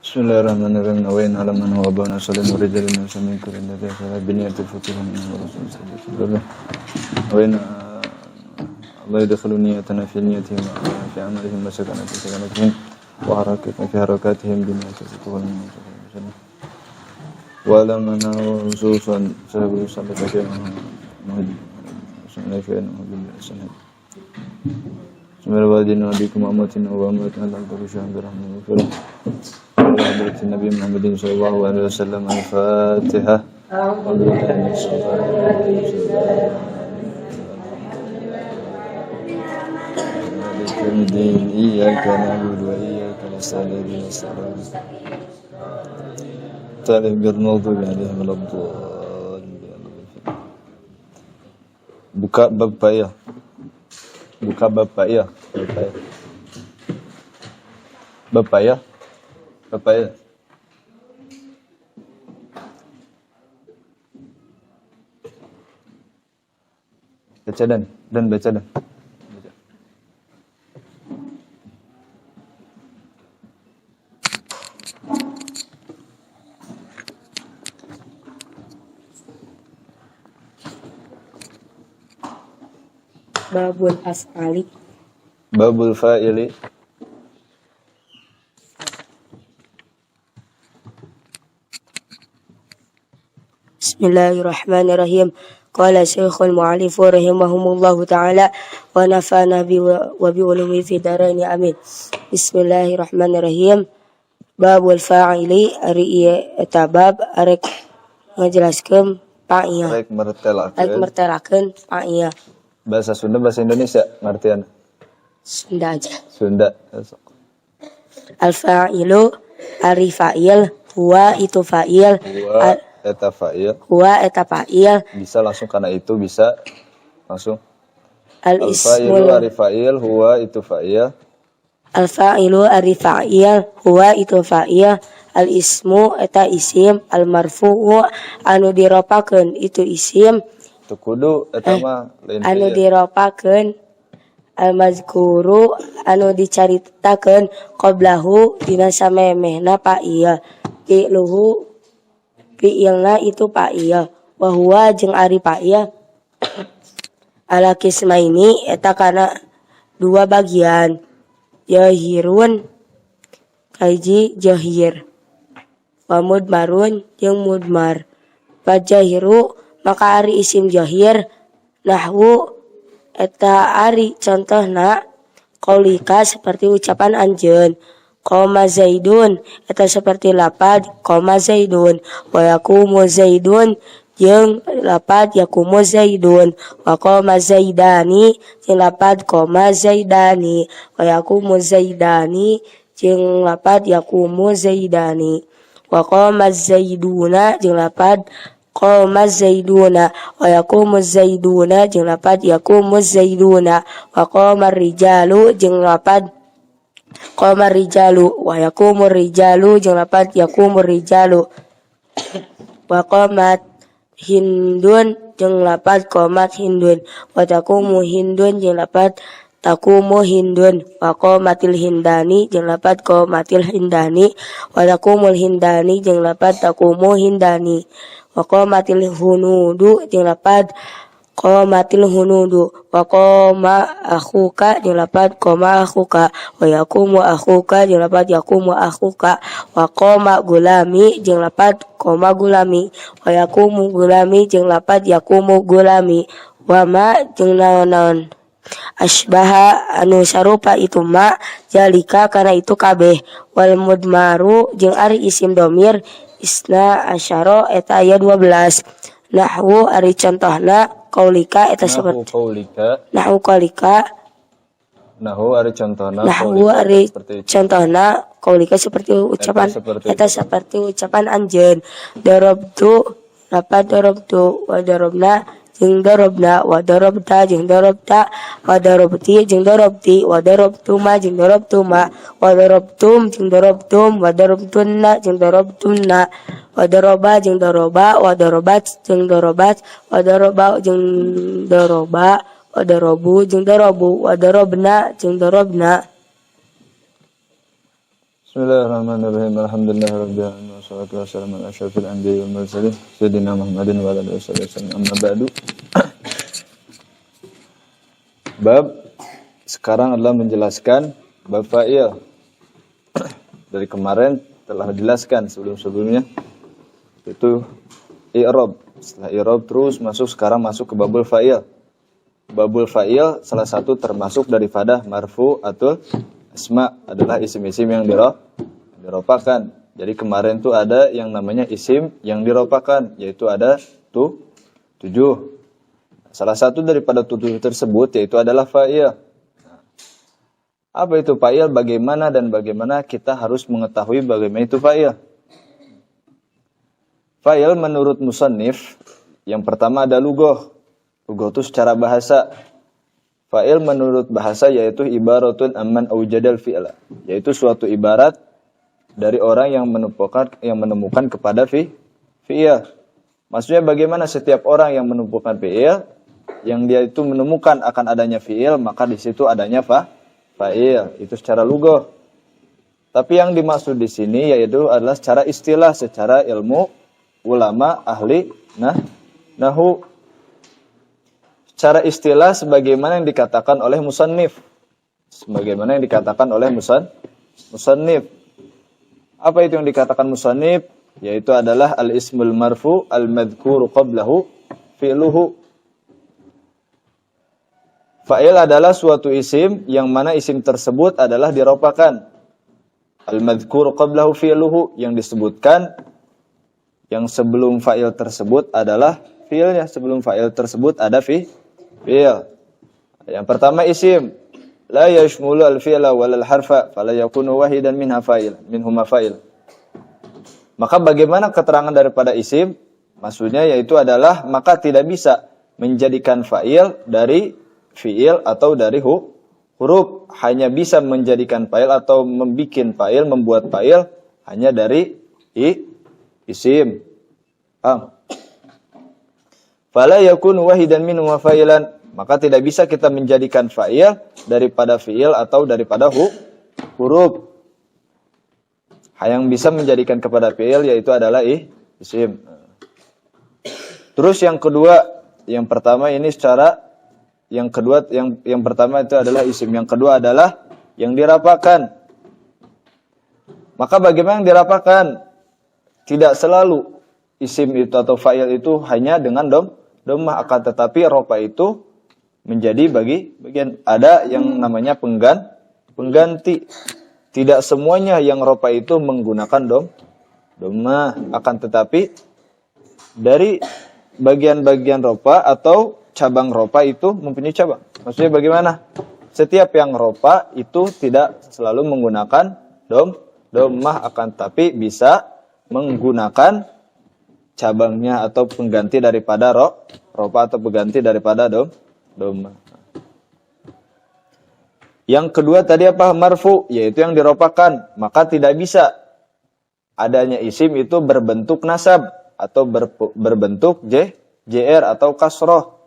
Bismillahirrahmanirrahim. Nawain ala man huwa bana salim rijalina samin kullin ladhi sala biniyatil futuhan wa rasul sallallahu alaihi Allah yadkhulu niyatana fi niyatihim wa fi amalihim wa sakana fi sakanatihim wa harakatihim biniyatil futuhan wa ala man hususan sahabu sallallahu alaihi wasallam Bismillahirrahmanirrahim. Bikum amatina wa amatina lam takushan birahmatillah. Alhamdulillah Nabi Muhammad sallallahu alaihi wasallam. Al-Fatihah. Iyyaka na'budu wa iyyaka nasta'in. Ghairil maghdubi 'alaihim waladdallin. Buka bab ya. Buka Bapak ya. Bapak ya. Baca dan baca dan. Babul af'ali. Babul fa'ili. Bismillahirrahmanirrahim. Qala Syekhul Mu'allif rahimahumullahu ta'ala wa nafa'ana wa bi ulumi fi daraini amin. Bismillahirrahmanirrahim. Babul fa'ili ari ieu eta bab arek ngajelaskeun fa'il. Arek mertelakeun fa'il. Bahasa Sunda, bahasa Indonesia ngartian? Sunda aja. Sunda. Al-fa'ilu ari fa'il, huwa itu fa'il. Huwa eta fa'il. Bisa langsung karena itu, bisa langsung. Al-fa'ilu ari fa'il, huwa itu fa'il. Al-fa'ilu ari fa'il, huwa itu fa'il. Al-ismu eta isim, al-marfu'u anu diropakeun itu isim. Kudu eta mah lain anu diropakeun al-mazkuru anu dicaritakeun qablahu dina samemehna fa'il fi'luhu fi'ilna itu fa'il wa huwa jeung ari fa'il ala kismaini eta kana dua bagian jahirun kaiji jahir wa mudmarun jeung mudmar fajahiru maka ari isim jahir nahwu eta ari contohna qaulika seperti ucapan anjeun qoma zaidun eta seperti lapad qoma zaidun wa yaqumu zaidun jeung lapad yaqumu zaidun wa qoma zaidani jeung lapad qoma zaidani wa yaqumu zaidani jeung lapad yaqumu zaidani wa qoma zaiduna jeung lapad qoma zaiduna wa yaqumu zaiduna jeung lapad yaqumu zaiduna wa qama rijalu jeung lapad qama rijalu wa yaqumu rijalu jeung lapad yaqumu rijalu wa qamat hindun jeung lapad qamat hindun wa taqumu hindun jeung lapad taqumu hindun wa qamatil hindani jeung lapad qamatil hindani wa taqumul hindani jeung lapad taqumu hindani wa qamatil hunudu jeung lapad qamatil hunudu wa qama akhuka jeung lapad qama akhuka wa yaqumu akhuka jeung lapad yaqumu akhuka wa qama gulami jeung lapad qama gulami wa yaqumu gulami jeung lapad yaqumu gulami wa ma jeung naon-naon asbaha anu sarupa itu ma jalika kana itu kabeh wal mudmaru jeung ari isim domir isna asyara eta aya 12 nahwu ari contohna qaulika eta seperti nahwu qaulika nahwu ari contohna qaulika seperti ucapan eta seperti ucapan anjeun darabtu lapad darabtu wa darabna jeung darabna wa darabta jeung darabta wa darabti jeung darabti wa darabtuma jeung darabtuma wa darabtum jeung darabtum wa darabtunna jeung darabtunna wa daraba jeung daraba wa darabat jeung darabat wa daraba jeung daraba wa darabu jeung darabu wa darabna jeung darabna. Bismillahirrahmanirrahim. Alhamdulillahirabbil alamin wassalatu wassalamu ala asyrofil anbiya'i wal mursalin sayyidina Muhammadin wa ala alihi wasallam. Amma ba'du. Bab sekarang adalah menjelaskan bab fa'il. Dari kemarin telah dijelaskan sebelum-sebelumnya itu i'rab. Setelah i'rab terus sekarang masuk ke babul fa'il. Babul fa'il salah satu termasuk daripada marfu atau asma adalah isim-isim yang diropakan. Jadi kemarin tuh ada yang namanya isim yang diropakan, yaitu ada 7. Salah satu daripada 7 tersebut yaitu adalah fa'il. Apa itu fa'il? Bagaimana kita harus mengetahui bagaimana itu fa'il? Fa'il menurut musannif yang pertama ada lughah. Lughah itu secara bahasa. Fa'il menurut bahasa yaitu ibaratun amman aujadal fi'la, yaitu suatu ibarat dari orang yang menemukan kepada fi'il. Maksudnya bagaimana setiap orang yang menemukan fi'il, yang dia itu menemukan akan adanya fi'il, maka di situ adanya fa'il. Itu secara lughah. Tapi yang dimaksud di sini yaitu adalah secara istilah, secara ilmu ulama ahli nahwu. Secara istilah sebagaimana yang dikatakan oleh musannif. Sebagaimana yang dikatakan oleh musannif. Apa itu yang dikatakan musannif? Yaitu adalah al-ismul marfu al-madhkuru qablahu fi'luhu. Fa'il adalah suatu isim yang mana isim tersebut adalah diropakan. Al-madhkuru qablahu fi'luhu, yang disebutkan yang sebelum fa'il tersebut adalah fi'ilnya. Sebelum fa'il tersebut ada fi'il. Yang pertama isim la yashmulu al-fi'la wal harfa fala yakunu wahidan minhuma fa'il. Maka bagaimana keterangan daripada isim? Maksudnya yaitu adalah maka tidak bisa menjadikan fa'il dari fi'il atau dari huruf, hanya bisa menjadikan fa'il atau membuat fa'il hanya dari isim. Fala yakunu wahidan minhuma fa'ilan, maka tidak bisa kita menjadikan fa'il daripada fi'il atau daripada huruf. Yang bisa menjadikan kepada fi'il yaitu adalah isim. Terus yang kedua, yang pertama itu adalah isim, yang kedua adalah yang dirapakan. Maka bagaimana yang dirapakan? Tidak selalu isim itu atau fa'il itu hanya dengan dhammah, akan tetapi ropa itu menjadi bagian. Ada yang namanya pengganti. Tidak semuanya yang ropa itu menggunakan dhammah, akan tetapi dari bagian-bagian ropa atau cabang ropa itu mempunyai cabang. Maksudnya bagaimana? Setiap yang ropa itu tidak selalu menggunakan dhammah, akan tetapi bisa menggunakan cabangnya atau pengganti daripada ropa atau pengganti daripada dhammah. Yang kedua tadi apa? Marfu, yaitu yang diropakan. Maka tidak bisa adanya isim itu berbentuk nasab atau berbentuk jr atau kasroh.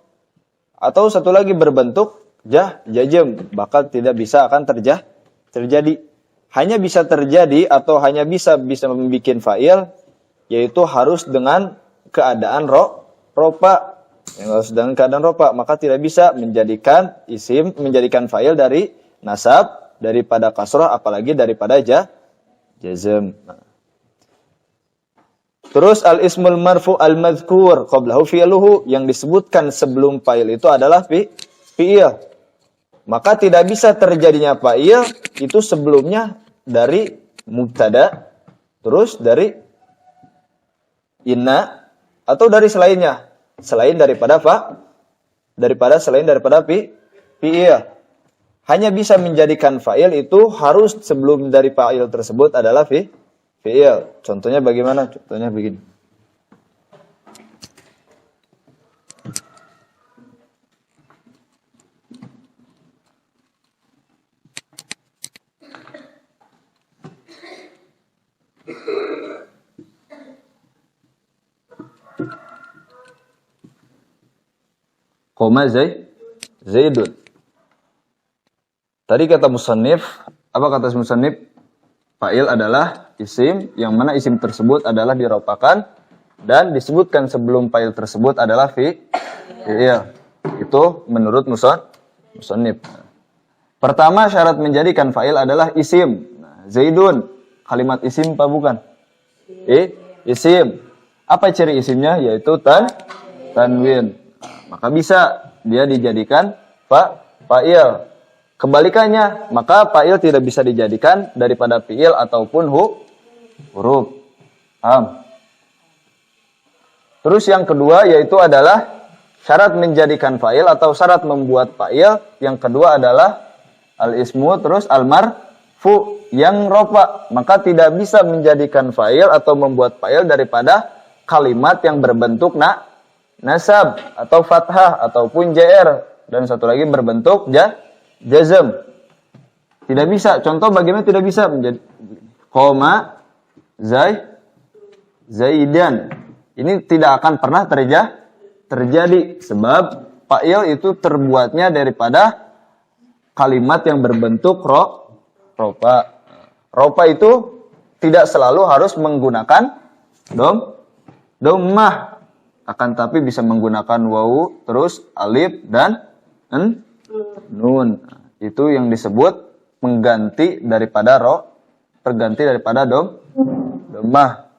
Atau satu lagi berbentuk jazm, maka tidak bisa akan terjadi. Hanya bisa terjadi atau hanya bisa membuat fa'il yaitu harus dengan keadaan ropa. Yang harus dengan keadaan ropa, maka tidak bisa menjadikan menjadikan fa'il dari nasab, daripada kasrah, apalagi daripada jazm. Terus al-ismul marfu al-madhkur qablahu fi'luhu, yang disebutkan sebelum fa'il itu adalah fi'il. Maka tidak bisa terjadinya fa'il itu sebelumnya dari mubtada, terus dari inna, atau dari selainnya, selain daripada fi'il. Hanya bisa menjadikan fa'il itu harus sebelum dari fa'il tersebut adalah fi'il. Contohnya bagaimana? Contohnya begini. Qoma Zaidun. Tadi kata musannif, apa kata musannif? fa'il adalah isim, yang mana isim tersebut adalah diropakan dan disebutkan sebelum fa'il tersebut adalah fi'il. Itu menurut musannif. Pertama, syarat menjadikan fa'il adalah isim. Nah, Zaidun, kalimat isim apa bukan? Isim. Apa ciri isimnya? Yaitu tanwin. Nah, maka bisa dia dijadikan fa'il. Kebalikannya, maka fa'il tidak bisa dijadikan daripada fi'il ataupun huruf. Paham? Terus yang kedua yaitu adalah syarat menjadikan fa'il atau syarat membuat fa'il. Yang kedua adalah al-ismu terus al-marfu yang rofa. Maka tidak bisa menjadikan fa'il atau membuat fa'il daripada kalimat yang berbentuk nasab atau fathah ataupun jr. Dan satu lagi berbentuk jazm. Tidak bisa. Contoh bagaimana tidak bisa menjadi koma zaidan. Ini tidak akan pernah terjadi sebab fa'il itu terbuatnya daripada kalimat yang berbentuk rofa. Rofa itu tidak selalu harus menggunakan dhammah, akan tapi bisa menggunakan wawu terus alif dan nun. Itu yang disebut perganti daripada dhammah.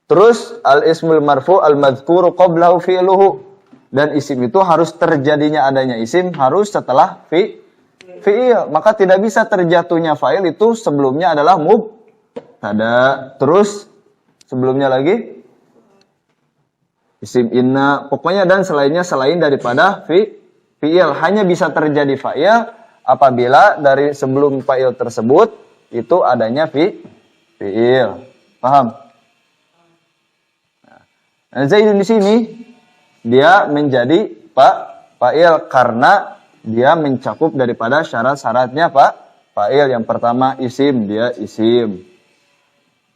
Terus al-ismul marfu al-madhkuru qablahu fi'luhu. Dan isim itu harus terjadinya adanya isim harus setelah fi'il. Maka tidak bisa terjatuhnya fa'il itu sebelumnya adalah mubtada. Terus sebelumnya lagi isim inna. Pokoknya dan selainnya selain daripada fi'il. Hanya bisa terjadi fa'il apabila dari sebelum fa'il tersebut itu adanya fi'il. Paham? Zaidun di sini dia menjadi fa'il karena dia mencakup daripada syarat-syaratnya fa'il. Yang pertama isim, dia isim.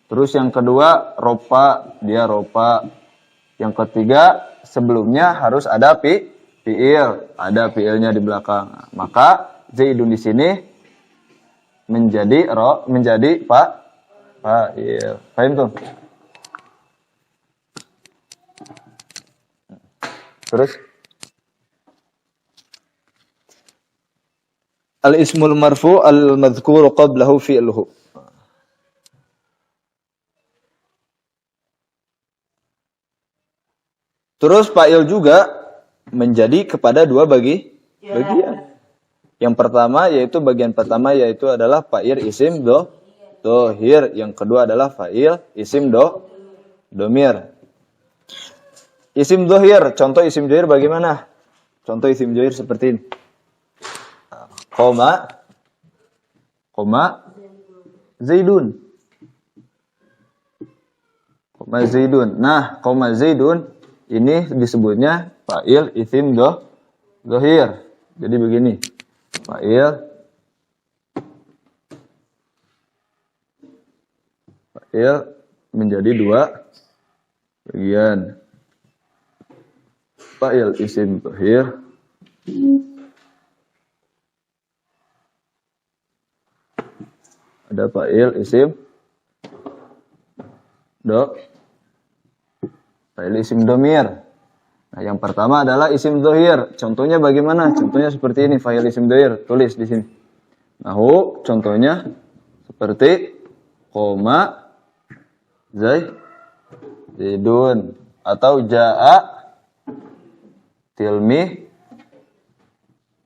Terus yang kedua rofa, dia rofa. Yang ketiga sebelumnya harus ada fi'il, ada fi'ilnya di belakang. Maka Zaidun di sini menjadi fa'il. Paham tuh? Terus al-ismul marfu al-madhkuru qablahu fi'luhu. Terus fa'il juga menjadi kepada dua bagian. Yang pertama yaitu bagian pertama yaitu adalah fa'il isim dohir. Yang kedua adalah fa'il isim domir. Isim dohir, contoh isim dohir bagaimana? Contoh isim dohir seperti ini. Koma Zaidun. Koma Zaidun. Nah, koma Zaidun ini disebutnya fa'il isim dohir. Jadi begini. Fa'il menjadi dua bagian. Fa'il isim dohir ada fa'il isim fa'il isim domir. Nah, yang pertama adalah isim dohir. Contohnya bagaimana? Contohnya seperti ini, fa'il isim dohir. Tulis di sini. Nahu, contohnya seperti koma Zaidun atau ja'a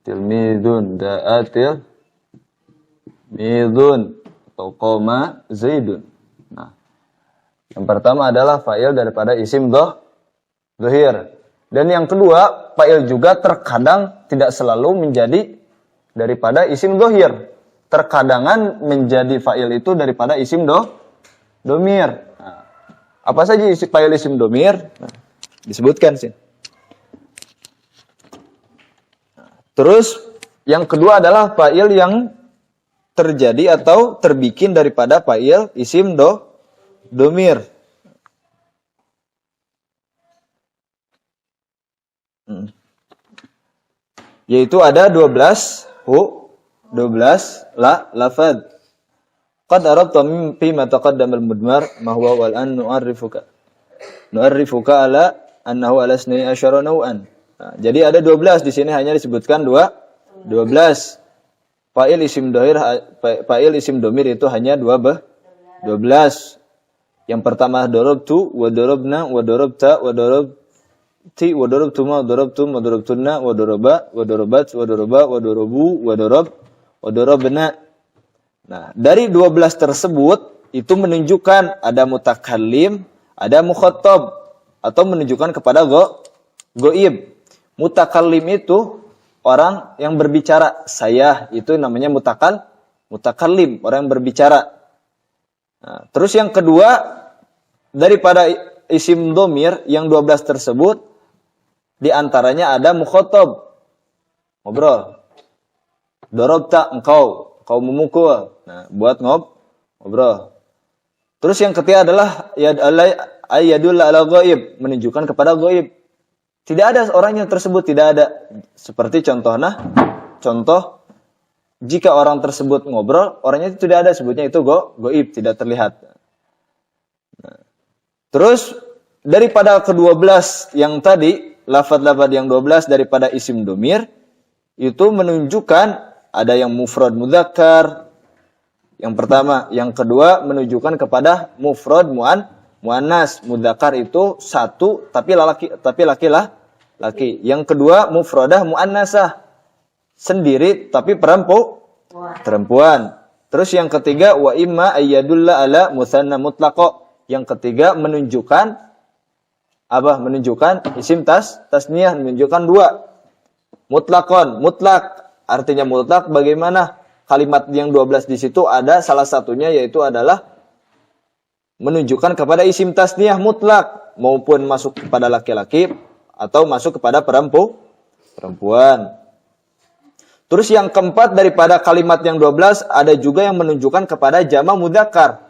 tilmidun da'atil midun atau koma Zaidun. Nah, yang pertama adalah fa'il daripada isim dohir. Dan yang kedua, fa'il juga terkadang tidak selalu menjadi daripada isim dohir. Terkadangan menjadi fa'il itu daripada isim domir. Nah, apa saja fa'il isim domir? Nah, disebutkan sih. Terus yang kedua adalah fa'il yang terjadi atau terbikin daripada fa'il isim domir. Yaitu ada 12 lafaz. Qad arabta fi ma taqaddama al-mudmar ma huwa wal an nu'arrifuka ala annahu ala 12 naw'an. Nah, jadi ada 12 di sini hanya disebutkan 12. Fa'il isim domir itu hanya 12. Yang pertama darabtu wa darabna wa darabta wa darabti wa darabtuma wa darabtum wa darabtunna wa daraba wa darabat wa daraba wa darabu wa darab wa darabna. Nah, dari 12 tersebut itu menunjukkan ada mutakallim, ada mukhatab atau menunjukkan kepada goib. Mutakallim itu orang yang berbicara, saya itu namanya mutakallim, orang yang berbicara. Nah, terus yang kedua, daripada isim domir yang 12 tersebut, diantaranya ada mukhatab, ngobrol. Darabta, engkau memukul. Nah, buat ngobrol. Terus yang ketiga adalah yadul ala ghaib, menunjukkan kepada ghaib. Tidak ada orang yang tersebut, tidak ada. Seperti contoh jika orang tersebut ngobrol, orangnya itu tidak ada, sebutnya itu ghaib, tidak terlihat. Nah, terus daripada ke-12 yang tadi, lafaz-lafaz yang 12 daripada isim domir, itu menunjukkan ada yang mufrad mudzakkar. Yang pertama, yang kedua menunjukkan kepada mufrad muannas. Mudzakkar itu satu tapi laki. Yang kedua mufradah muannasah, sendiri tapi perempuan. Terus yang ketiga wa imma ayyadulla ala musanna mutlaqo. Yang ketiga menunjukkan isim tasniyah, menunjukkan dua. Mutlaqon, mutlak. Artinya mutlak bagaimana? Kalimat yang 12 di situ ada salah satunya yaitu adalah menunjukkan kepada isim tasniyah mutlak, maupun masuk kepada laki-laki atau masuk kepada perempuan. Terus yang keempat daripada kalimat yang 12 ada juga yang menunjukkan kepada jama' mudzakkar.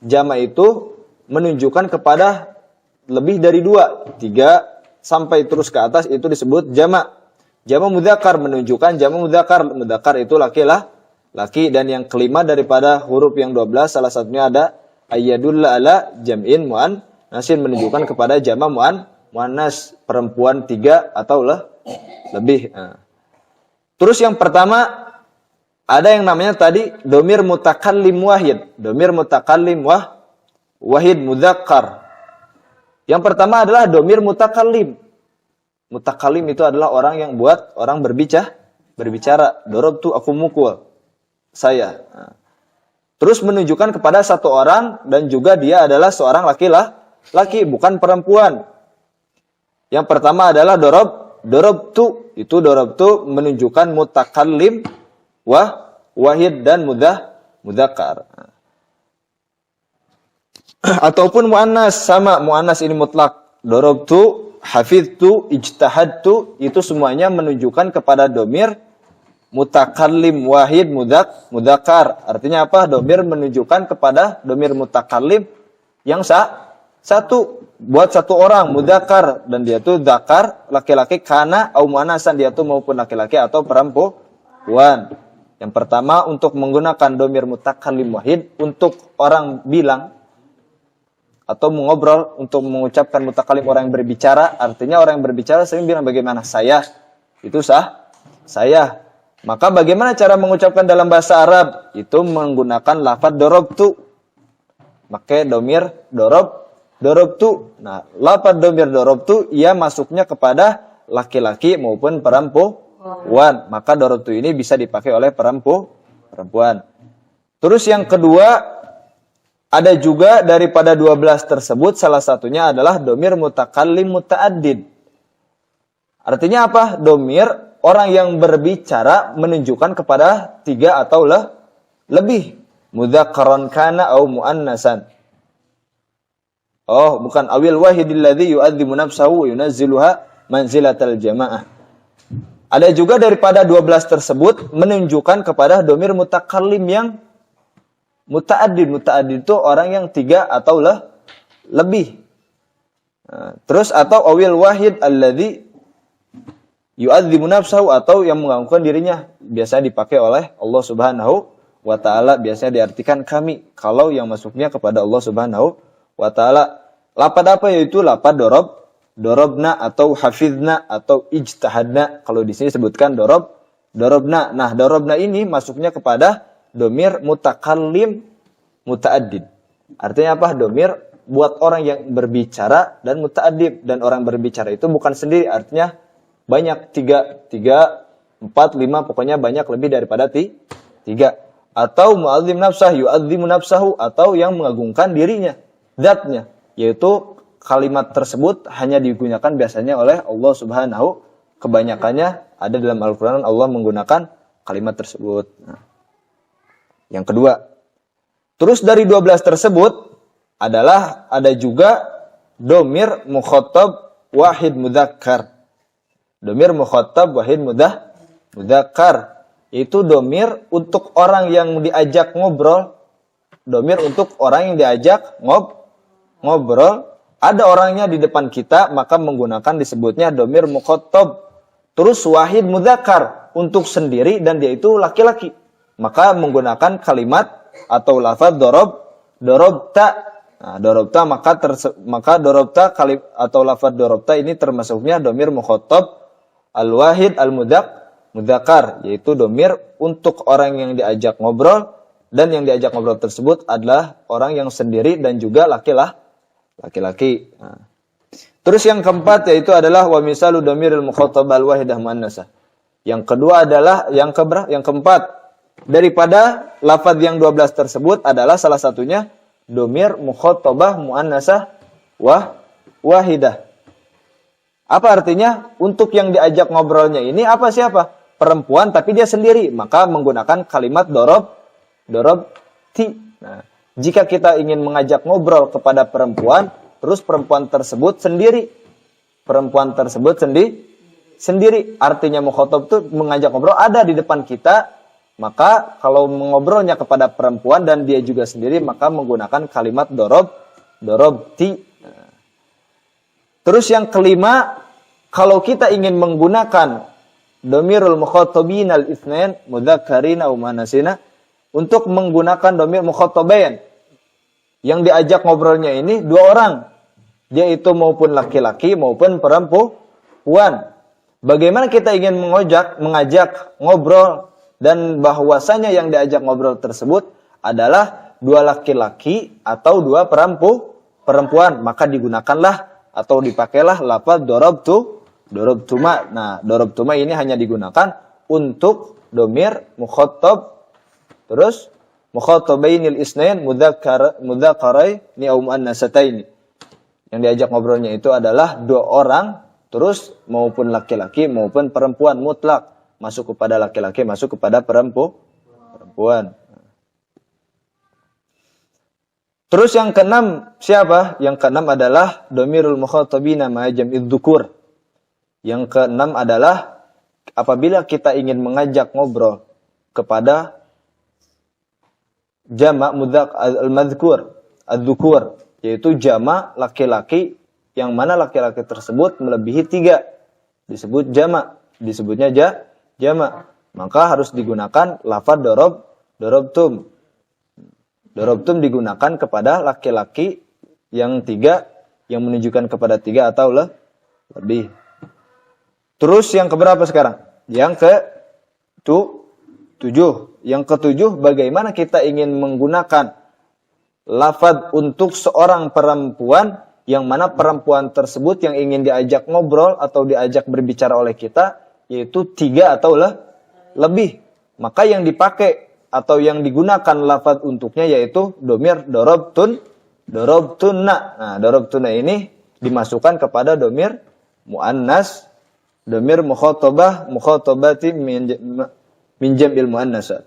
Jama' itu menunjukkan kepada lebih dari 2, 3 sampai terus ke atas itu disebut jama'. Jama' mudzakkar menunjukkan jama' mudzakkar. Mudzakkar itu laki, dan yang kelima daripada huruf yang 12 salah satunya ada ayyadulla ala jam'in muannasin, menunjukkan kepada jama' muannas, perempuan 3 atau lebih. Nah. Terus yang pertama ada yang namanya tadi domir mutakallim wahid. Domir mutakallim wahid mudzakkar. Yang pertama adalah domir mutakallim. Mutakallim itu adalah orang yang buat orang berbicara. Darabtu, aku mukul, saya. Nah. Terus menunjukkan kepada satu orang dan juga dia adalah seorang laki, bukan perempuan. Yang pertama adalah darabtu. Itu darabtu menunjukkan mutakallim wahid dan mudzakkar. Ataupun muannas, sama muannas ini mutlak. Darabtu, hafiztu, ijtahadtu, itu semuanya menunjukkan kepada domir mutakallim wahid mudzakkar. Artinya apa? Domir menunjukkan kepada domir mutakallim yang satu, buat satu orang mudzakkar, dan dia tuh dzakar, laki-laki, kana au muannasan, dia tuh maupun laki-laki atau perempuan. Yang pertama untuk menggunakan domir mutakallim wahid untuk orang bilang atau mengobrol, untuk mengucapkan mutakallim orang yang berbicara. Artinya orang yang berbicara sering bilang bagaimana? Saya. Itu saya. Maka bagaimana cara mengucapkan dalam bahasa Arab? Itu menggunakan lafaz darabtu. Maka domir darabtu. Nah, lafaz domir darabtu ia masuknya kepada laki-laki maupun perempuan. Maka darabtu ini bisa dipakai oleh perempuan. Terus yang kedua, ada juga daripada 12 tersebut salah satunya adalah domir mutakallim muta'addid. Artinya apa? Domir orang yang berbicara menunjukkan kepada 3 atau lebih. Mudzakkaran kana au muannasan. Oh, bukan awil wahidil ladzi yu'adzimu nafsahu wa yunazziluha manzilatal jamaah. Ada juga daripada 12 tersebut menunjukkan kepada domir mutakallim yang muta'addid. Muta'addid itu orang yang 3 atau lebih. Nah, terus atau awil wahid alladzi yu'adzimu nafsahu, atau yang mengganggukan dirinya, biasa dipakai oleh Allah Subhanahu wa ta'ala biasanya diartikan kami. Kalau yang masuknya kepada Allah Subhanahu wa ta'ala. Lapad apa yaitu lapad dorob, dorobna atau hafidna atau ijtahadna. Kalau di sini sebutkan dorobna. Nah, dorobna ini masuknya kepada domir mutakallim muta'addid. Artinya apa? Domir buat orang yang berbicara dan muta'addib. Dan orang berbicara itu bukan sendiri. Artinya banyak. Tiga, 4, 5. Pokoknya banyak lebih daripada 3. Atau mu'adzim nafsah, yu'adzimu nafsahu. Atau yang mengagungkan dirinya. Datnya. Yaitu kalimat tersebut hanya digunakan biasanya oleh Allah Subhanahu. Kebanyakannya ada dalam Al-Quran Allah menggunakan kalimat tersebut. Nah. Yang kedua. Terus dari 12 tersebut adalah ada juga domir mukhatab wahid mudzakkar. Domir mukhatab wahid mudzakkar. Itu domir untuk orang yang diajak ngobrol. Domir untuk orang yang diajak ngobrol. Ada orangnya di depan kita, maka menggunakan disebutnya domir mukhatab. Terus wahid mudzakkar untuk sendiri dan dia itu laki-laki. Maka menggunakan kalimat atau lafaz dorobta. Nah, dorobta maka dorobta atau lafaz dorobta ini termasuknya domir mukhatab al-wahid al-mudzakkar, yaitu domir untuk orang yang diajak ngobrol dan yang diajak ngobrol tersebut adalah orang yang sendiri dan juga laki-laki. Nah. Terus yang keempat yaitu adalah wa misalu dhamiril mukhatab al-wahidah muannasah. Yang kedua adalah yang keempat daripada lafaz yang 12 tersebut adalah salah satunya dhamir mukhatabah muannasah wahidah. Apa artinya? Untuk yang diajak ngobrolnya ini siapa? Perempuan tapi dia sendiri, maka menggunakan kalimat dorobti. Nah, jika kita ingin mengajak ngobrol kepada perempuan, terus perempuan tersebut sendiri. Sendiri. Artinya mukhatab itu mengajak ngobrol ada di depan kita. Maka kalau mengobrolnya kepada perempuan dan dia juga sendiri, maka menggunakan kalimat dorobti. Nah. Terus yang kelima, kalau kita ingin menggunakan dhamirul mukhatabin al-itsnain mudzakkarin aw muannasina untuk menggunakan dhamir mukhatabain yang diajak ngobrolnya ini 2 orang, yaitu maupun laki-laki maupun perempuan. Bagaimana kita ingin mengajak ngobrol dan bahwasanya yang diajak ngobrol tersebut adalah 2 laki-laki atau 2 perempuan, maka digunakanlah atau dipakailah lafaz dorobtuma. Nah, dorobtuma ini hanya digunakan untuk domir mukhatab. Terus mukhatabainil isnain mudzakkarai aw muannasataini. Yang diajak ngobrolnya itu adalah 2 orang, terus maupun laki-laki maupun perempuan, mutlak. Masuk kepada laki-laki, masuk kepada perempuan. Terus yang keenam siapa? Yang keenam adalah dhamirul mukhatabina ma'a jam'idz dzukur. Yang keenam adalah apabila kita ingin mengajak ngobrol kepada jama' al-madzkur, ad-dzukur, yaitu jama' laki-laki yang mana laki-laki tersebut melebihi 3. Disebut jama', disebutnya jama'. Maka harus digunakan lafaz dorobtum. Dorobtum digunakan kepada laki-laki yang 3, yang menunjukkan kepada 3 atau lebih. Terus yang keberapa sekarang? Yang ke-7. Yang ke-7, bagaimana kita ingin menggunakan lafaz untuk seorang perempuan yang mana perempuan tersebut yang ingin diajak ngobrol atau diajak berbicara oleh kita yaitu 3 atau lebih. Maka yang dipakai atau yang digunakan lafaz untuknya yaitu domir dorobtunna. Nah, dorobtunna ini dimasukkan kepada domir muannas, domir mukhatabati min jam'il muannasat.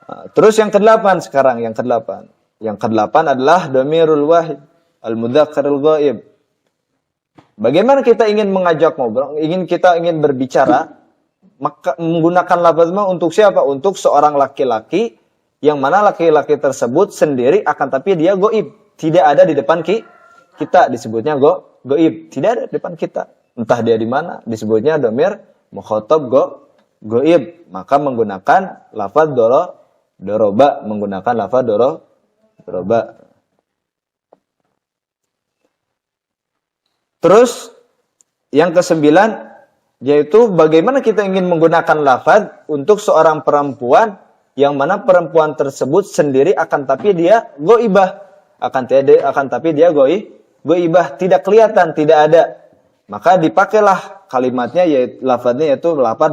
Nah, terus yang ke-8 sekarang, yang ke-8. Yang ke-8 adalah domirul wahid al-mudzakkarul ghaib. Bagaimana kita ingin mengajak ngobrol, kita ingin berbicara, maka menggunakan lafaznya untuk siapa? Untuk seorang laki-laki yang mana laki-laki tersebut sendiri akan tapi dia goib, tidak ada di depan kita, disebutnya goib, tidak ada di depan kita. Entah dia di mana, disebutnya domir mukhatab goib, maka menggunakan lafaz doroba, menggunakan lafaz doroba. Terus yang kesembilan yaitu bagaimana kita ingin menggunakan lafaz untuk seorang perempuan yang mana perempuan tersebut sendiri akan tapi dia goibah, akan tapi dia goibah, tidak kelihatan, tidak ada. Maka dipakailah kalimatnya yaitu lafaznya yaitu lafaz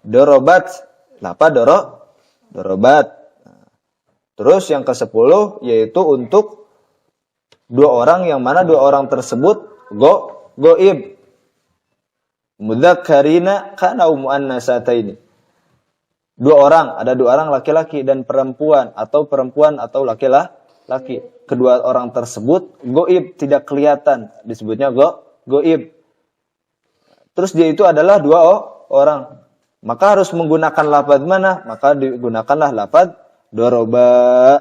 dorobat, lafaz dorobat. Terus yang ke-10 yaitu untuk dua orang yang mana dua orang tersebut goib. Mudzakarina kana muannasataini. Ada dua orang laki-laki dan perempuan atau laki-laki. Kedua orang tersebut goib, tidak kelihatan, disebutnya goib. Terus dia itu adalah dua orang. Maka harus menggunakan lafaz mana? Maka digunakanlah lafaz doroba.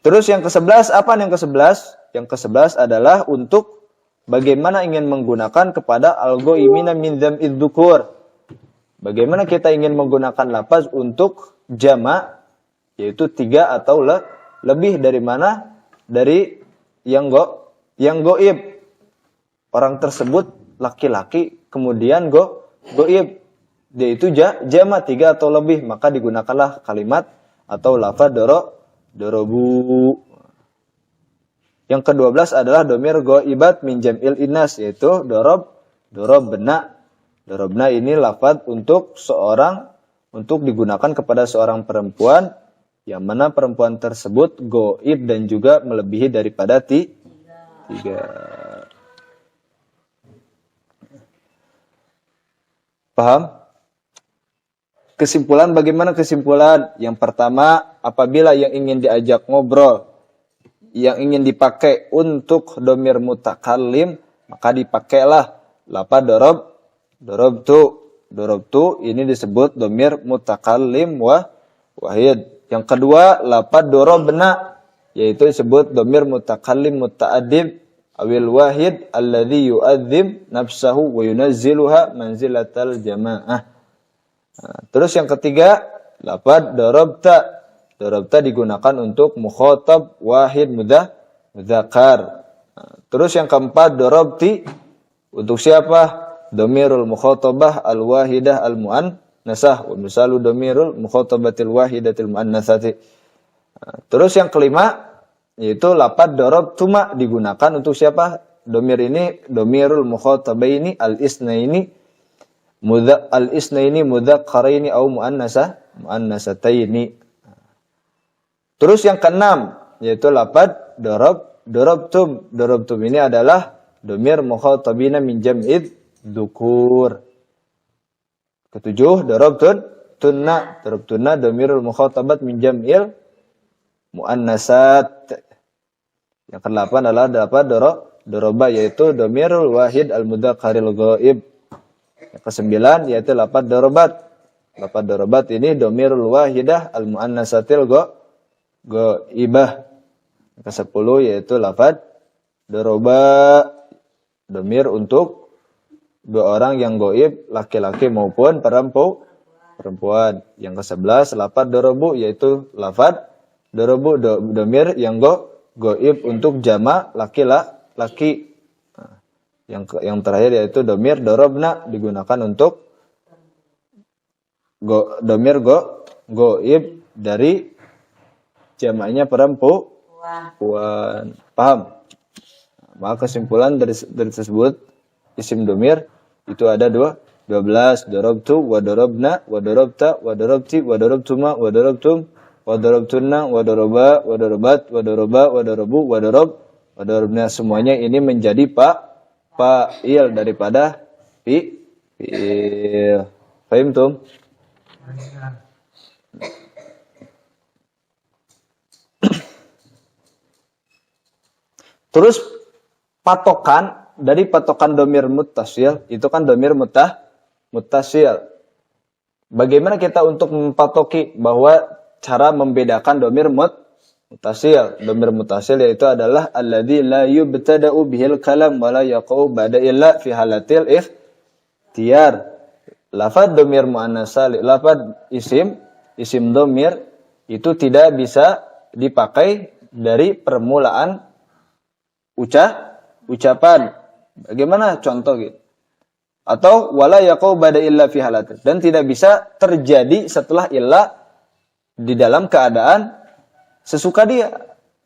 Terus yang ke-11, apa yang ke-11? Yang ke-11 adalah untuk bagaimana ingin menggunakan kepada al-ghaimina min dzam'id dzukur. Bagaimana kita ingin menggunakan lafaz untuk jama' yaitu 3 atau lebih dari mana? Dari yang goib. Orang tersebut laki-laki kemudian goib. Dia itu jama' 3 atau lebih, maka digunakanlah kalimat atau lafaz dorobu. Yang ke-12 adalah domir goibat min jam'il inas, yaitu dorobna. Dorobna ini lafaz untuk digunakan kepada seorang perempuan yang mana perempuan tersebut goib dan juga melebihi daripada 3. Paham? Kesimpulan, bagaimana kesimpulan? Yang pertama, apabila yang ingin diajak ngobrol, yang ingin dipakai untuk domir mutakallim, maka dipakailah lafaz dorobtu. Ini disebut domir mutakallim wahid. Yang kedua, lafaz dorobna, yaitu disebut domir mutakallim muta'addib awil wahid alladhi yu'adzim nafsahu wa yunazziluha manzilatal jama'ah. Terus yang ketiga, lafaz dorobta. Dorobta digunakan untuk mukhatab wahid mudzakkar. Terus yang keempat, dorobti untuk siapa? Domirul mukhatabah al-wahidah al-mu'annasah. Wa misalu domirul mukhatabatil wahidatil mu'annasati. Terus yang kelima, yaitu lafaz dorobtuma digunakan untuk siapa? Domir ini, domirul mukhatabaini al-isnaini mudzakkaraini au mu'annasataini. Terus yang keenam, yaitu lafaz dorobtum. Dorobtum ini adalah domir mukhatabina min jam'id dzukur. Ketujuh, dorobtunna. Dorobtunna domirul mukhatabat min jam'il muannasat. Yang ke-8 adalah lafaz doroba, yaitu domirul wahid al-mudzakkaril ghaib. Yang ke-9 yaitu lafaz dorobat. Lafaz dorobat ini domirul wahidah al-muannasatil ghaibah. Yang ke-10 yaitu lafaz doroba, domir untuk dua orang yang gaib, laki-laki maupun perempuan. Yang ke-11 lafaz dorobu, yaitu lafaz dorobu domir yang gaib untuk jama' laki-laki. Yang terakhir yaitu domir dorobna digunakan untuk domir gaib dari jamaknya perempuan. Paham? Maka kesimpulan dari tersebut isim domir itu ada 12. Dorobtu wa dorobna wa dorobta wa dorobti wa dorobtuma wa dorobtum wa dorobtunna wa doroba wa dorobat wa doroba wa dorobu wa dorobna. Semuanya ini menjadi fa'il daripada fi'il. Paham tum? Terus patokan dari patokan domir muttasil, itu kan domir muttasil. Bagaimana kita untuk mempatoki bahwa cara membedakan domir mutasil. Domir mutasil yaitu adalah alladzi la yubtada'u bihil kalam wa la yaqau ba'da illa fi halatil ikhtiyar. Lafaz domir muannas salim, lafaz isim domir itu tidak bisa dipakai dari permulaan ucapan. Bagaimana contoh gitu? Atau wala yaqau ba'da illa fi halatil, dan tidak bisa terjadi setelah illa di dalam keadaan sesuka dia.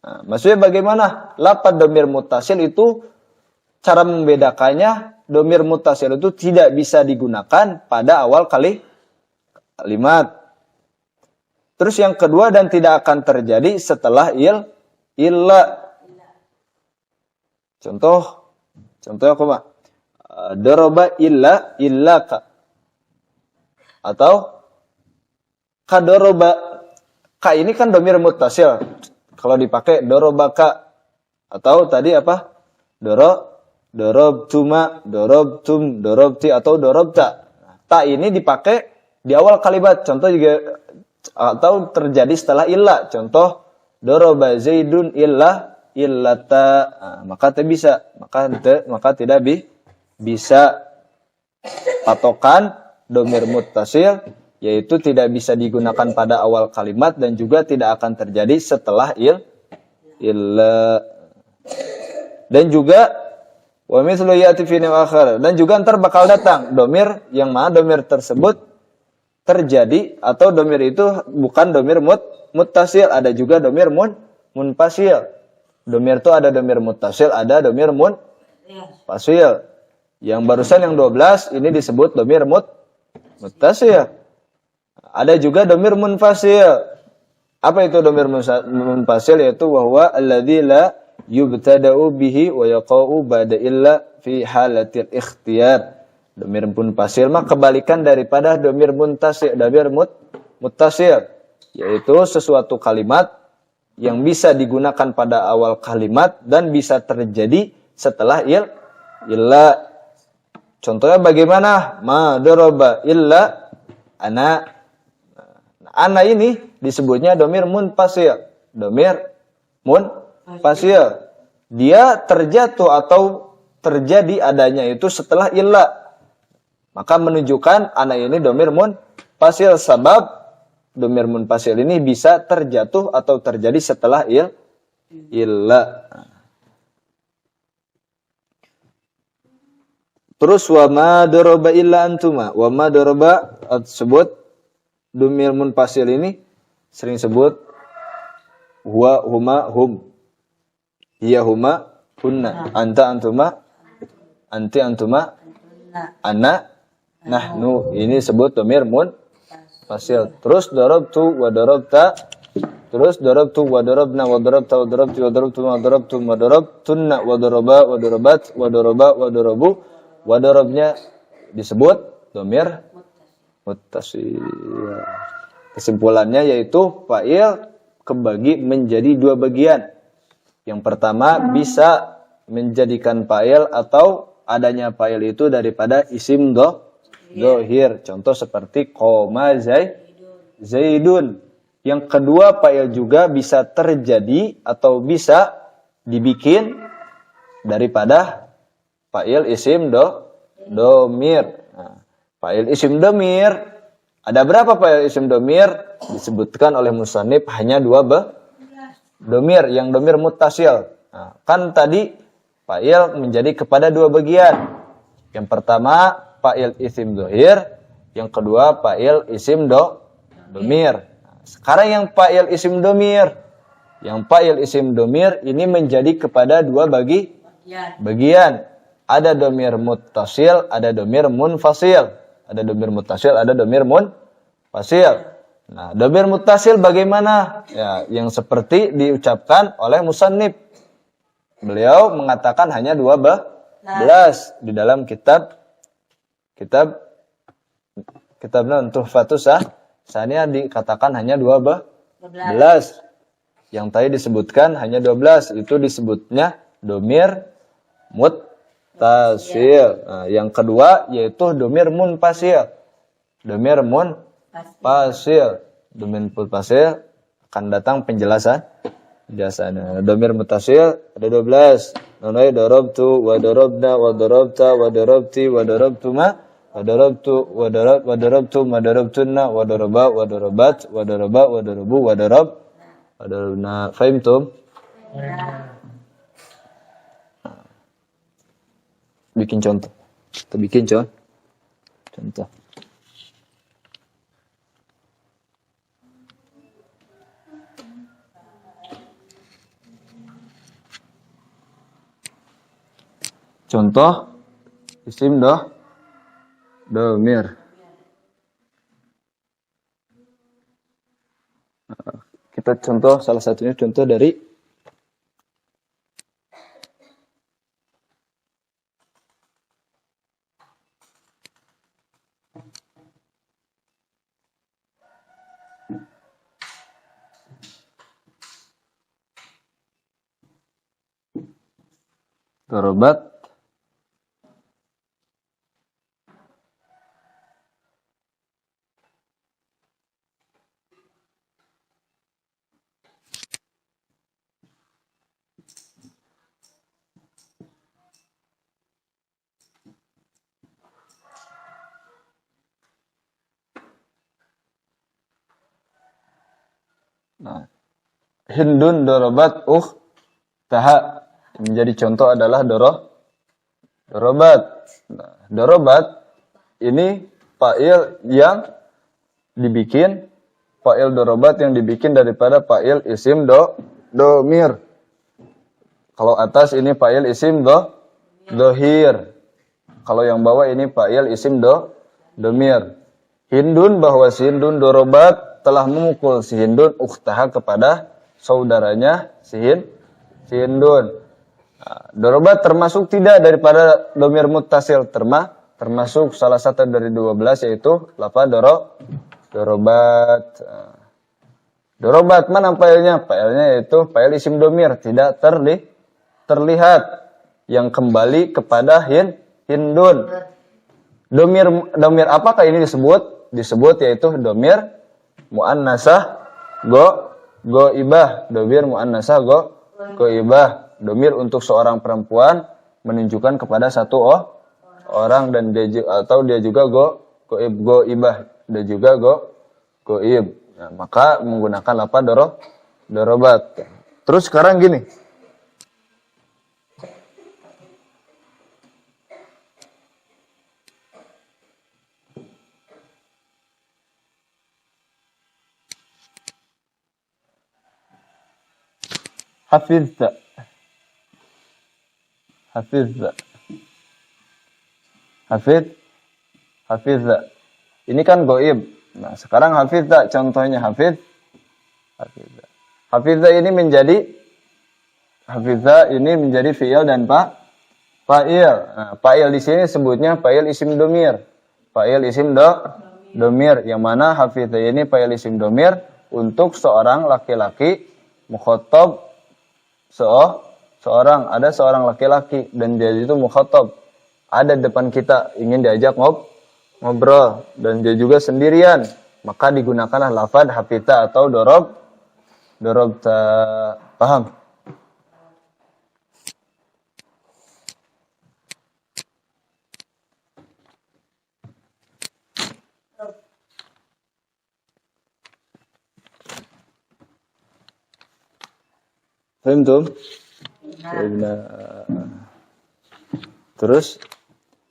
Nah, maksudnya bagaimana? Lafaz domir mutasil itu cara membedakannya, domir mutasil itu tidak bisa digunakan pada awal kalimat. Terus yang kedua, dan tidak akan terjadi setelah illa. Contoh aku mah daraba illaka, atau kadoroba. Ka ini kan domir mutasil. Kalau dipakai dorobaka, atau tadi apa? Dorobtuma, dorobtum, dorobti, atau dorobta. Ta ini dipakai di awal kalimat. Contoh juga, atau terjadi setelah illa. Contoh doroba zaidun illata. Nah, maka tidak bisa. Maka tidak bisa patokan domir muttasil, yaitu tidak bisa digunakan pada awal kalimat dan juga tidak akan terjadi setelah illa. Dan juga wa mithlu ya'ti fi akhar, dan juga ntar bakal datang domir yang mana domir tersebut terjadi, atau domir itu bukan domir muttasil, ada juga domir munfasil. Domir itu ada domir muttasil, ada domir munfasil. Yang barusan yang 12 ini disebut domir muttasil. Ada juga domir munfasil. Apa itu domir munfasil? Yaitu wahwa alladzi la yubtada'u bihi wa yaqa'u ba'da illa fi halatil ikhtiyar. Domir munfasil mah kebalikan daripada domir muntasil, domir muttasil, yaitu sesuatu kalimat yang bisa digunakan pada awal kalimat dan bisa terjadi setelah illa. Contohnya bagaimana? Ma daraba illa ana. Ana ini disebutnya domir munfasil. Domir munfasil. Dia terjatuh atau terjadi adanya itu setelah illa. Maka menunjukkan ana ini domir munfasil, sebab domir munfasil ini bisa terjatuh atau terjadi setelah illa. Terus wa ma daraba illa antuma. Wa ma daraba tersebut domir munfasil ini sering sebut huwa, huma, hum, hiya, huma, hunna, anta, antuma, anti, antuma, ana, nahnu. Ini sebut domir munfasil. Terus darabtu wa darabta, terus darabtu wa darabna wa darabta wa darabti wa darabtu wa darabtum wa darabtunna wa daraba wa darabat wa daraba wa darabu. Wa darabnya disebut domir muttasil. Kesimpulannya yaitu fa'il kebagi menjadi dua bagian. Yang pertama bisa menjadikan fa'il atau adanya fa'il itu daripada isim dohir. Contoh seperti qoma zaidun. Yang kedua fa'il juga bisa terjadi atau bisa dibikin daripada fa'il isim domir. Fa'il isim domir, ada berapa fa'il isim domir? Disebutkan oleh musannif hanya 2 domir, yang domir muttasil. Nah, kan tadi fa'il menjadi kepada 2 bagian. Yang pertama fa'il isim dohir, yang kedua fa'il isim domir. Nah, sekarang yang fa'il isim domir, ini menjadi kepada 2 bagian. Ada domir muttasil, ada domir munfasil. Ada domir muttasil, ada domir munfasil. Nah, domir muttasil bagaimana? Ya, yang seperti diucapkan oleh musannif. Beliau mengatakan hanya 12 di dalam kitab Tuhfatus Saniyah dikatakan hanya 12. Yang tadi disebutkan hanya 12, itu disebutnya domir muttasil. Nah, yang kedua yaitu domir munfasil. Domir munfasil akan datang Biasanya domir mutasil ada 12. Contohnya darabtu wa darabna wa darabta wa darabti wa darabtuma wa darabtu wa darabtum wa darabtunna wa daraba wa darabat wa daraba wa darabu wa darabna. Fahimtum? Bikin contoh. Kita bikin contoh. Contoh isim domir. Kita contoh salah satunya contoh dari dorobat Hindun dorobat taha. Menjadi contoh adalah dorobat. Nah, dorobat ini fa'il yang dibikin, fa'il dorobat yang dibikin daripada fa'il isim domir. Kalau atas ini fa'il isim dohir. Kalau yang bawah ini fa'il isim domir. Hindun bahwa si Hindun dorobat telah memukul si Hindun ukhtaha kepada saudaranya si Hindun. Nah, dorobat termasuk tidak daripada domir muttasil, termasuk salah satu dari 12 yaitu lafaz dorobat. Dorobat mana fa'ilnya? Fa'ilnya yaitu fa'il isim domir, tidak terlihat yang kembali kepada Hindun. Domir apakah ini disebut? Disebut yaitu domir muannasah goibah. Domir muannasah goibah. Domir untuk seorang perempuan menunjukkan kepada satu orang dan dia juga goibah. Dia juga goib. Nah, maka menggunakan lafaz dorobat. Terus sekarang gini. Hafizza. Ini kan goib. Nah, sekarang hafizza contohnya hafizza. Hafizza ini menjadi fi'il dan fa'il. Nah, fa'il di sini sebutnya fa'il isim domir. Fa'il isim domir yang mana hafizza ini fa'il isim domir untuk seorang laki-laki mukhatab ada seorang laki-laki dan dia itu mukhatab ada di depan kita ingin diajak ngobrol dan dia juga sendirian, maka digunakanlah lafaz hafita atau dorobta. Paham? Fahimtum? Terus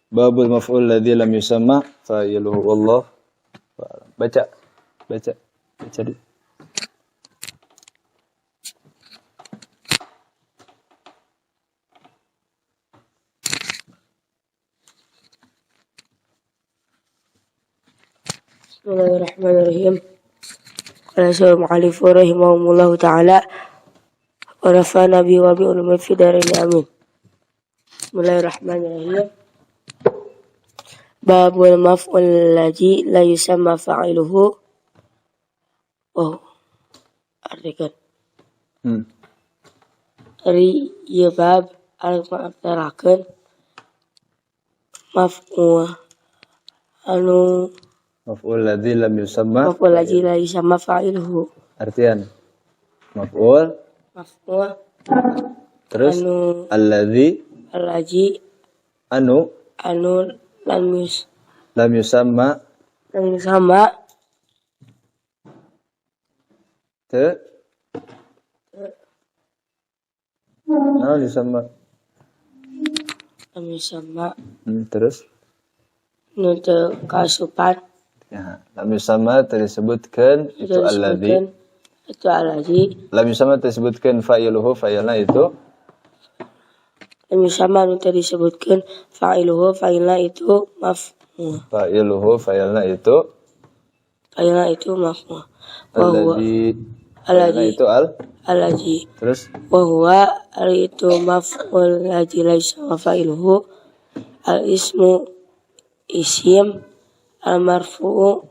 babul maf'ul ladzi lam yusamma fa'iluhu wallah. Baca di. Bismillahirrahmanirrahim. Qala syaikhul mu'allif rahimahullahu taala wa nafa'ana bi wa bi ulumi fi darin amin. Bismillahirrahmanirrahim. Babul maf'ul ladzi la yusamma fa'iluhu. Artikan. Dari ieu bab al-ma'tarakeun maf'ul ladzi lam yusamma fa'iluhu. Artian maf'ul maf'ul Terus anu alladzi alaji anu anu lam yusamma sama te nah yusamma lam sama terus nu teu kasupan ya lam yusamma disebutkan itu alladzi itu alaji lam yusamma disebutkan fa'iluhu fa'ilna itu lam sama nu teu disebutkeun fa'iluhu fa'ilna itu maf'ul fa'iluhu fa'ilna itu maf'ul wa huwa alladzi itu alaji terus wa huwa itu maf'ul laji laisa wa fa'iluhu al ismu isim al marfu'u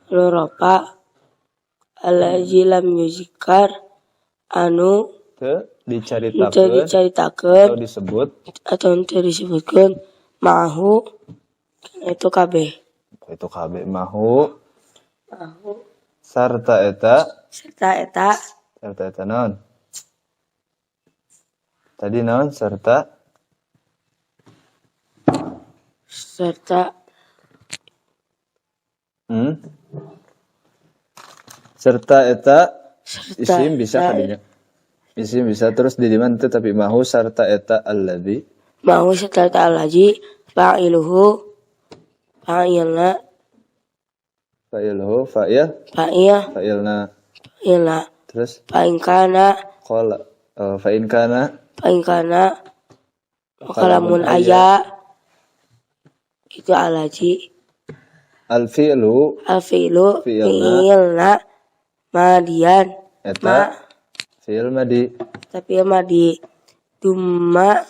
nurafa alaji lam yuzikar anu teu teu dicaritakeun atau disebutkeun ma'ahu itu kabeh mahu sarta eta naon tadi naon serta eta isim bisa kadinya isim bisa terus di mana itu tapi mahu sarta eta alladzi fa'iluhu fa'ilna terus fa'in kana kalamun aya itu alaji al-fi'lu fi'ilna madian eta fi'il madi tapi madi dumma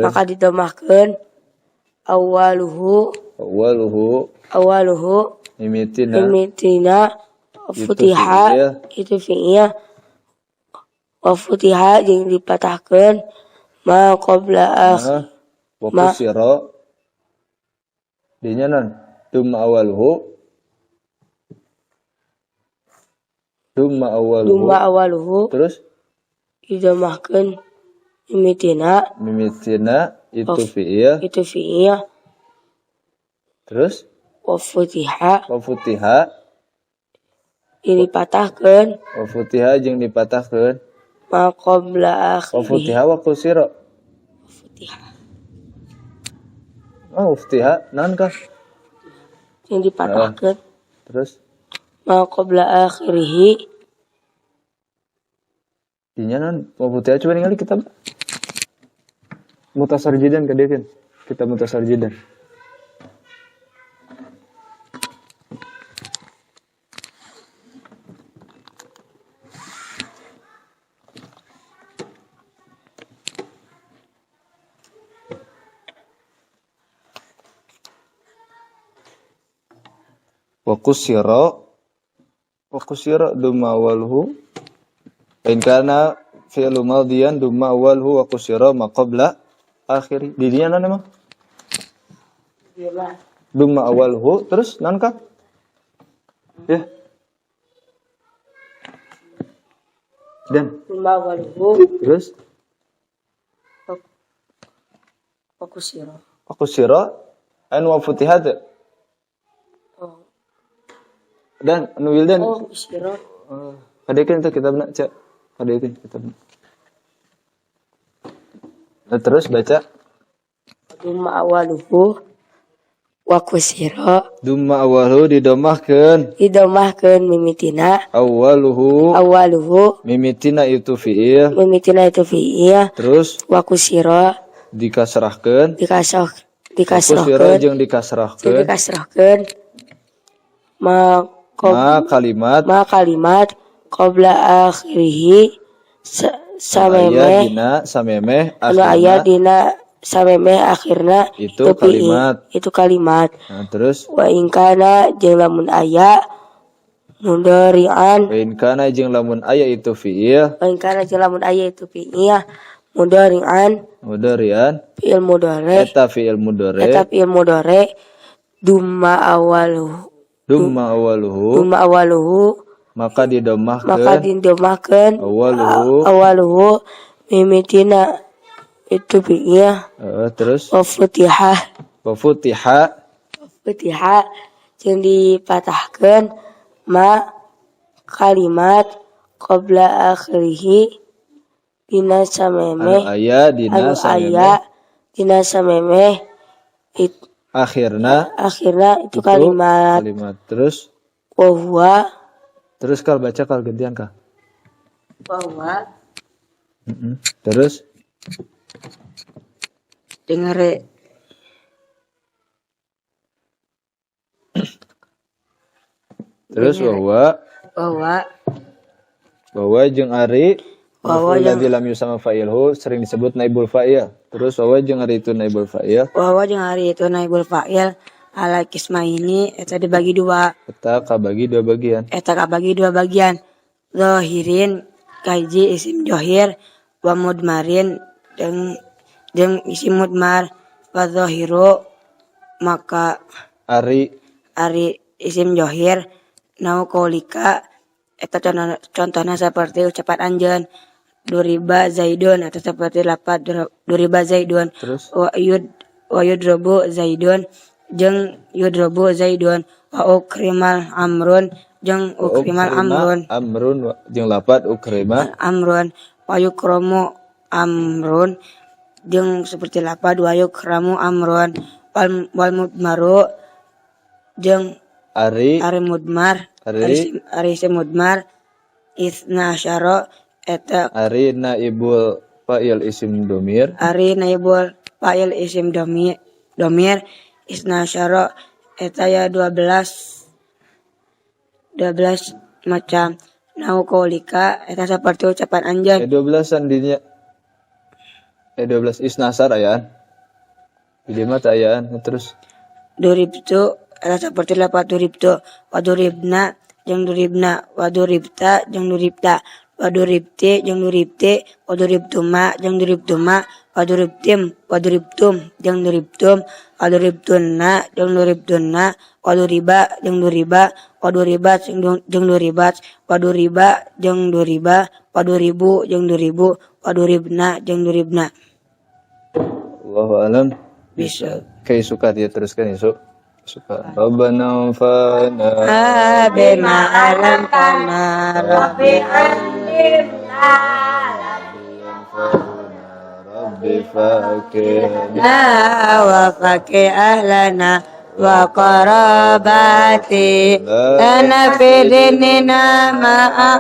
maka didomahkeun awaluhu mimitina futiha itu fi'il wa futiha jeung dipatahkeun ma qabla wa kusira dinya non dumma awaluhu terus didomahkeun mimitina itu fi'il terus wa futiha dipatahkeun jeung dipatahkeun ma qabla akhirih wa futiha wa kusira futiha naon kah yang dipatahkeun terus ma qabla akhirih dinya naon wa futiha coba ningali kitab mutasarjidan kadekeun kitab mutasarjidan wa kusira dumma awalhu in kana fi'lu madiyan dumma awalhu wa kusira ma qabla akhiri di dinya naon emang dumma awalhu terus naon kah ya dan dumma awalhu terus wa kusira anu wa futihat dan anu wildan kusira kadekeun teh kitabna cak kadekeun kitabna terus baca dumma awaluhu wa kusira dumma awaluhu didomahkeun mimitina awaluhu mimitina itu fi'il terus wa kusira dikasrahkeun jeung dikasrahkeun ma kalimat qabla akhirih samemeh akhirna itu kalimat nah, terus wa in kana jeung lamun aya mudhari'an itu fi'il mudhari'an fi'il mudhari dumma awaluhu maka maka didomahkeun didomahkeun awaluhu awaluhu mimitina itu fi'il terus wa futihah wa futihah jeung dipatahkeun ma kalimat qabla akhirih dina samemeh anu aya dina samemeh akhirna itu kalimat terus wa huwa terus kal baca kal gantian kal bahwa terus dengere terus bahwa jeung ari ladzi lam yusama fa'ilhu sering disebut naibul fa'il. Terus bahwa jeung ari itu naibul fa'il. Bahwa jeung ari itu naibul fa'il ala kismaini eta dibagi dua. Eta kabagi dua bagian. Zahirin kahiji isim johir wa mudmarin jeung isim mudmar wa zahiru maka ari isim johir nau qaulika eta contohna seperti ucapan anjeun duriba zaidun atau seperti lafaz duriba zaidun wa yudrabu zaidun jeung yudrabu zaidun wa ukrimal amrun jeung ukrimal amrun jeung lafaz ukrima amrun wa yukramu amrun jeung seperti lafaz wa yukramu amrun wal mudmaru jeung ari mudmar ari mudmar isna asyara eta ari naibul fa'il isim domir domir isna asyara eta ya 12 macam nau qaulika eta seperti ucapan anjeun 12 sandinya 12 isnasar ayaan di mata ayaan terus duribtu ada seperti lafaz duribtu wa duribna jeung duribna wa duribta jeung duribta wa duribti jeung duribti wa duribtuma jeung duribtuma wa duribtim jeung duribtum wa duribtunna jeung duribtunna wa duriba jeung duriba wa duribat jeung duribat wa duriba jeung duriba wa duribu jeung duribu wa duribna jeung duribna. Allahu alam. Bisa. Kayak suka dia teruskan isu. Suka Rabbana fana bima alam kana rabbi alimna rabbi fakirna wa fakir ahlana wa qarabati lana fi dinina ma'a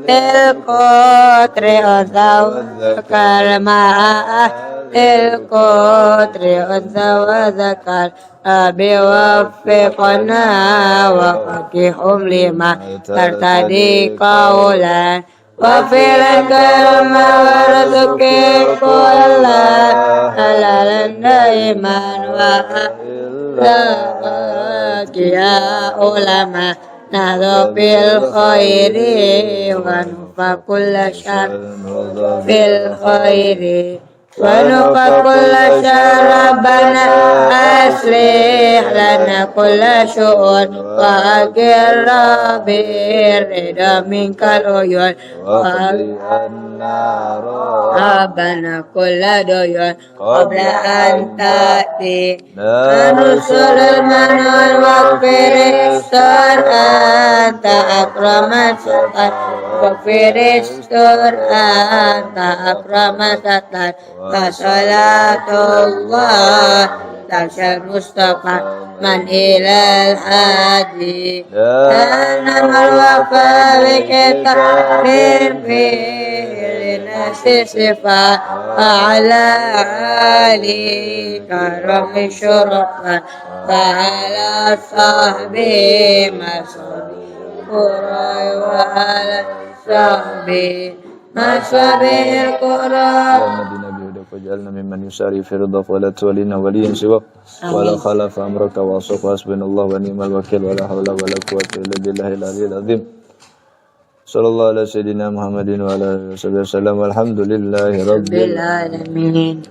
tilqotri ozaw kalma'a tilqotri ozaw zakal Abi waffiqna wa fakihum lima tartadi qawlan wa filan kalma warzuki kullan halalan daiman wa ya ulama nahdu bil khairi wa nufa kulla syar bil khairi wa nufa kulla syar rabbana aslih lana kulla syu'un wa agir rabbir rida minkal uyun wa rabbana kulla doyun qabla an ta'ti rusulul manul waqfiristur anta akramat satat waqfiristur anta akramat satat wa salatullah Tasyal Mustafa man ilal hadi Namal wafa wikita mirfil nasi sifa Ala ali karami syurafa Ala sahbi masabi Quray wa ala sahbi masabi Quray وجعلنا ممن يساري في رضاك ولا تولينا وليا سواك ولا خلف أمرك وعصاك وحسبنا الله ونعم الوكيل ولا حول ولا قوة إلا بالله العلي العظيم صلى الله على سيدنا محمد وعلى آله وصحبه وسلم والحمد لله رب العالمين.